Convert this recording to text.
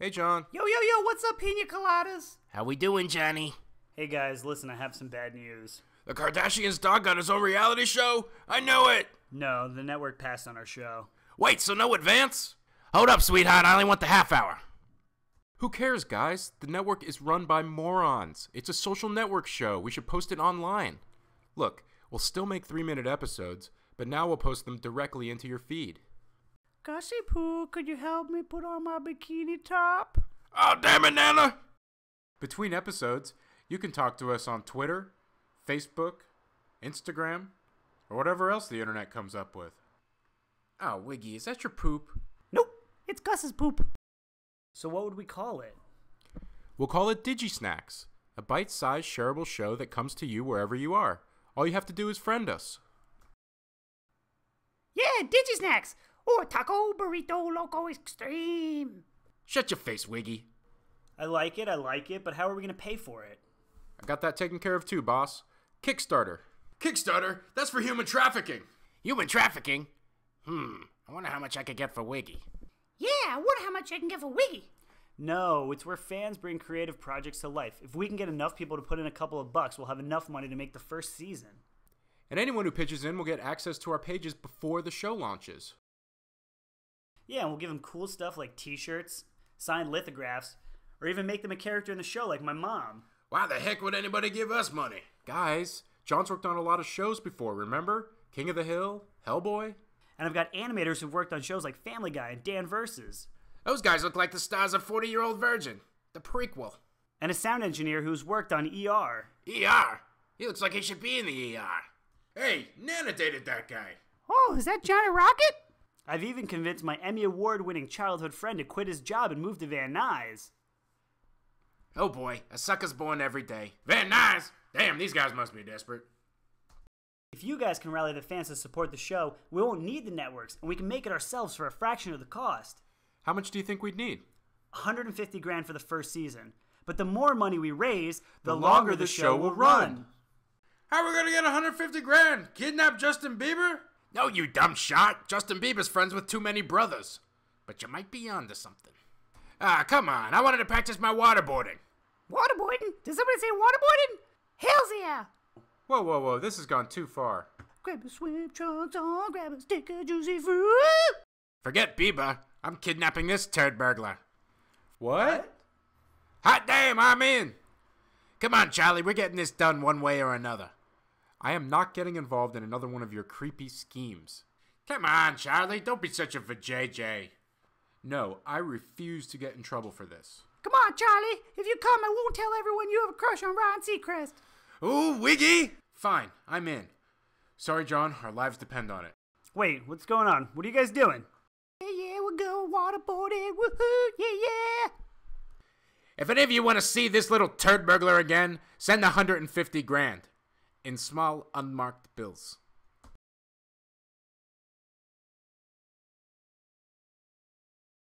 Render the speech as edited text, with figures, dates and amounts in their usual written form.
Hey, John. Yo, yo, yo, what's up, pina coladas? How we doing, Johnny? Hey guys, listen, I have some bad news. The Kardashians' dog got his own reality show? I know it! No, the network passed on our show. Wait, so no advance? Hold up, sweetheart, I only want the half hour. Who cares, guys? The network is run by morons. It's a social network show. We should post it online. Look, we'll still make 3-minute episodes, but now we'll post them directly into your feed. Gussie Poo, could you help me put on my bikini top? Oh, damn it, Nana! Between episodes, you can talk to us on Twitter, Facebook, Instagram, or whatever else the internet comes up with. Oh, Wiggy, is that your poop? Nope, it's Gus's poop. So what would we call it? We'll call it DigiSnacks, a bite-sized shareable show that comes to you wherever you are. All you have to do is friend us. Yeah, DigiSnacks! Or Taco Burrito Loco Extreme! Shut your face, Wiggy. I like it, but how are we going to pay for it? I got that taken care of too, boss. Kickstarter. Kickstarter? That's for human trafficking. Human trafficking? I wonder how much I could get for Wiggy. Yeah, I wonder how much I can get for Wiggy. No, it's where fans bring creative projects to life. If we can get enough people to put in a couple of bucks, we'll have enough money to make the first season. And anyone who pitches in will get access to our pages before the show launches. Yeah, and we'll give them cool stuff like t-shirts, signed lithographs, or even make them a character in the show like my mom. Why the heck would anybody give us money? Guys, John's worked on a lot of shows before, remember? King of the Hill, Hellboy. And I've got animators who've worked on shows like Family Guy and Dan Versus. Those guys look like the stars of 40-Year-Old Virgin, the prequel. And a sound engineer who's worked on ER. ER? He looks like he should be in the ER. Hey, Nana dated that guy. Oh, is that Johnny Rocket? I've even convinced my Emmy Award-winning childhood friend to quit his job and move to Van Nuys. Oh boy, a sucker's born every day. Van Nuys? Damn, these guys must be desperate. If you guys can rally the fans to support the show, we won't need the networks, and we can make it ourselves for a fraction of the cost. How much do you think we'd need? $150,000 for the first season. But the more money we raise, the longer longer the show will run. How are we gonna get $150,000? Kidnap Justin Bieber? No, you dumb shot. Justin Bieber's friends with too many brothers. But you might be onto something. Ah, come on. I wanted to practice my waterboarding. Waterboarding? Did somebody say waterboarding? Hells yeah! Whoa, whoa, whoa. This has gone too far. Grab a swim trunks on, grab a stick of juicy fruit. Forget Bieber. I'm kidnapping this turd burglar. What? Hot damn, I'm in. Come on, Charlie. We're getting this done one way or another. I am not getting involved in another one of your creepy schemes. Come on, Charlie. Don't be such a vajayjay. No, I refuse to get in trouble for this. Come on, Charlie. If you come, I won't tell everyone you have a crush on Ryan Seacrest. Ooh, Wiggy! Fine, I'm in. Sorry, John. Our lives depend on it. Wait, what's going on? What are you guys doing? Yeah, we're going waterboarding. Woohoo! Yeah! If any of you want to see this little turd burglar again, send $150,000 in small, unmarked bills.